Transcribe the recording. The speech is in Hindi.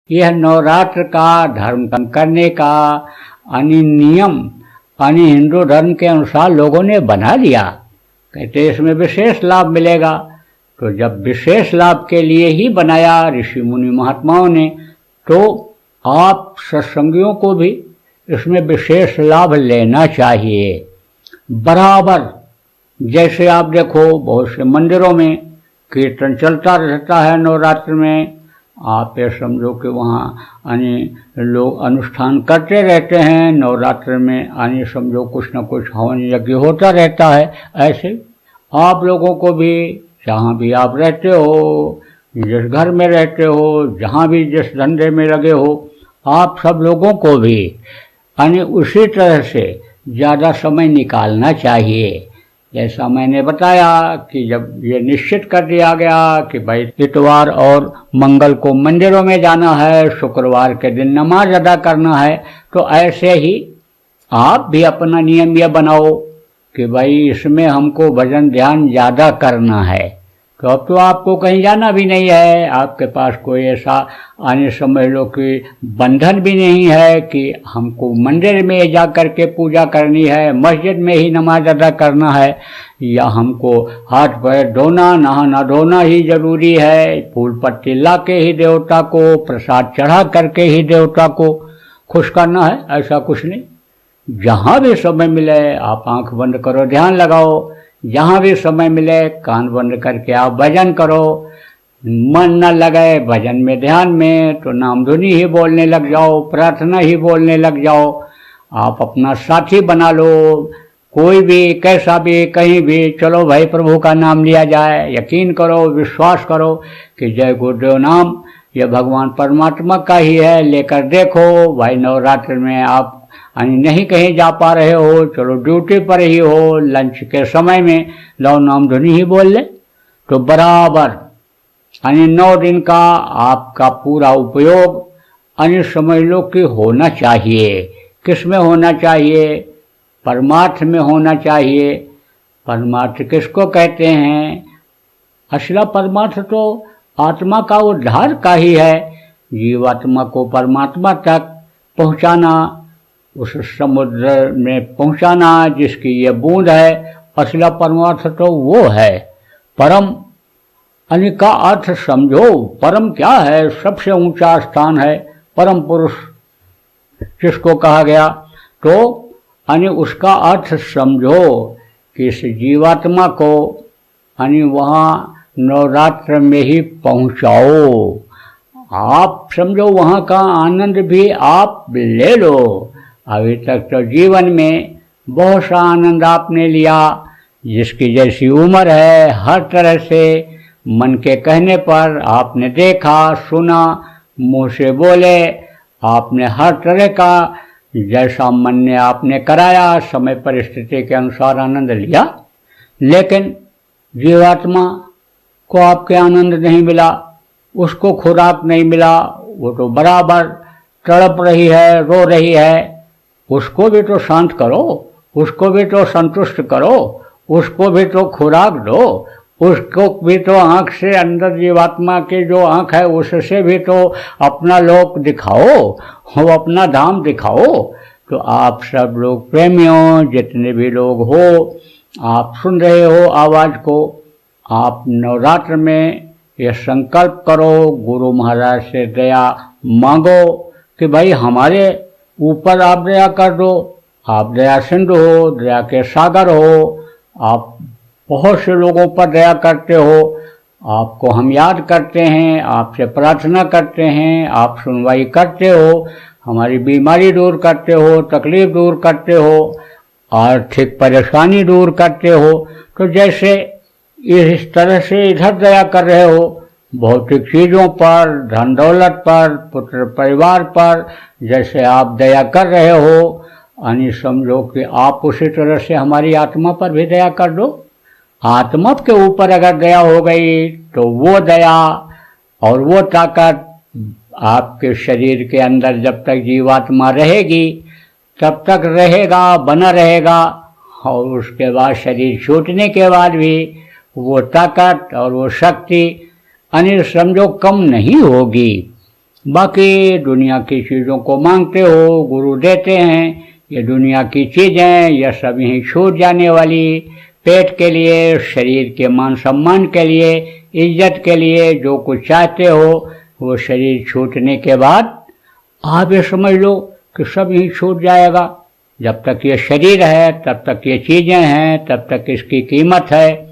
यह नवरात्र का धर्म करने का नियम हिंदू धर्म के अनुसार लोगों ने बना लिया। कहते इसमें विशेष लाभ मिलेगा। तो जब विशेष लाभ के लिए ही बनाया ऋषि मुनि महात्माओं ने, तो आप सत्संगियों को भी इसमें विशेष लाभ लेना चाहिए। बराबर जैसे आप देखो बहुत से मंदिरों में कीर्तन चलता रहता है नवरात्र में, आप ये समझो कि वहाँ लोग अनुष्ठान करते रहते हैं नवरात्र में, समझो कुछ न कुछ हवन यज्ञ होता रहता है। ऐसे आप लोगों को भी जहाँ भी आप रहते हो, जिस घर में रहते हो, जहाँ भी जिस धंधे में लगे हो, आप सब लोगों को भी उसी तरह से ज़्यादा समय निकालना चाहिए। जैसा मैंने बताया कि जब ये निश्चित कर दिया गया कि भाई इतवार और मंगल को मंदिरों में जाना है, शुक्रवार के दिन नमाज अदा करना है, तो ऐसे ही आप भी अपना नियम यह बनाओ कि भाई इसमें हमको भजन ध्यान ज़्यादा करना है। तो अब तो आपको कहीं जाना भी नहीं है, आपके पास कोई ऐसा समझ लो कि बंधन भी नहीं है कि हमको मंदिर में जा कर के पूजा करनी है, मस्जिद में ही नमाज अदा करना है, या हमको हाथ पैर धोना नहाना धोना ही जरूरी है, फूल पत्ती ला के ही देवता को, प्रसाद चढ़ा करके ही देवता को खुश करना है। ऐसा कुछ नहीं। जहाँ भी समय मिले आप आंख बंद करो, ध्यान लगाओ। जहाँ भी समय मिले कान बंद करके आप भजन करो। मन न लगे भजन में ध्यान में तो नाम धुनी ही बोलने लग जाओ, प्रार्थना ही बोलने लग जाओ। आप अपना साथी बना लो, कोई भी कैसा भी कहीं भी, चलो भाई प्रभु का नाम लिया जाए। यकीन करो, विश्वास करो कि जय गुरुदेव नाम यह भगवान परमात्मा का ही है। लेकर देखो भाई, नवरात्र में आप नहीं कहीं जा पा रहे हो, चलो ड्यूटी पर ही हो, लंच के समय में लो नाम धुनी ही बोल ले, तो बराबर 9 दिन का आपका पूरा उपयोग समझ लो कि होना चाहिए। किस में होना चाहिए? परमार्थ में होना चाहिए। परमार्थ किसको कहते हैं? असला परमार्थ तो आत्मा का उद्धार का ही है। जीवात्मा को परमात्मा तक पहुंचाना, उस समुद्र में पहुंचाना जिसकी ये बूंद है, असला परमार्थ तो वो है। परम का अर्थ समझो। परम क्या है? सबसे ऊंचा स्थान है, परम पुरुष जिसको कहा गया। तो उसका अर्थ समझो कि इस जीवात्मा को वहाँ नवरात्र में ही पहुंचाओ। आप समझो वहाँ का आनंद भी आप ले लो। अभी तक तो जीवन में बहुत सा आनंद आपने लिया, जिसकी जैसी उम्र है हर तरह से मन के कहने पर आपने देखा सुना, मुंह से बोले, आपने हर तरह का जैसा मन ने आपने कराया, समय परिस्थिति के अनुसार आनंद लिया। लेकिन जीवात्मा को आपके आनंद नहीं मिला, उसको खुराक नहीं मिला, वो तो बराबर तड़प रही है, रो रही है। उसको भी तो शांत करो, उसको भी तो संतुष्ट करो, उसको भी तो खुराक दो, उसको भी तो आँख से अंदर जीवात्मा की जो आँख है उससे भी तो अपना लोक दिखाओ, वो अपना धाम दिखाओ। तो आप सब लोग प्रेमियों जितने भी लोग हो, आप सुन रहे हो आवाज़ को, आप नवरात्र में ये संकल्प करो, गुरु महाराज से दया मांगो कि भाई हमारे ऊपर आप दया कर दो। आप दया सिंधु हो, दया के सागर हो, आप बहुत से लोगों पर दया करते हो। आपको हम याद करते हैं, आपसे प्रार्थना करते हैं, आप सुनवाई करते हो, हमारी बीमारी दूर करते हो, तकलीफ दूर करते हो, आर्थिक परेशानी दूर करते हो। तो जैसे इस तरह से इधर दया कर रहे हो, भौतिक चीज़ों पर, धन दौलत पर, पुत्र परिवार पर जैसे आप दया कर रहे हो, समझो कि आप उसी तरह से हमारी आत्मा पर भी दया कर दो। आत्मा के ऊपर अगर दया हो गई तो वो दया और वो ताकत आपके शरीर के अंदर जब तक जीवात्मा रहेगी तब तक रहेगा, बना रहेगा। और उसके बाद शरीर छूटने के बाद भी वो ताकत और वो शक्ति समझो कम नहीं होगी। बाकी दुनिया की चीज़ों को मांगते हो, गुरु देते हैं, ये दुनिया की चीज़ें यह सब यहीं छूट जाने वाली। पेट के लिए, शरीर के मान सम्मान के लिए, इज्जत के लिए जो कुछ चाहते हो वो शरीर छूटने के बाद आप ये समझ लो कि सब यहीं छूट जाएगा। जब तक ये शरीर है तब तक ये चीज़ें हैं, तब तक इसकी कीमत है।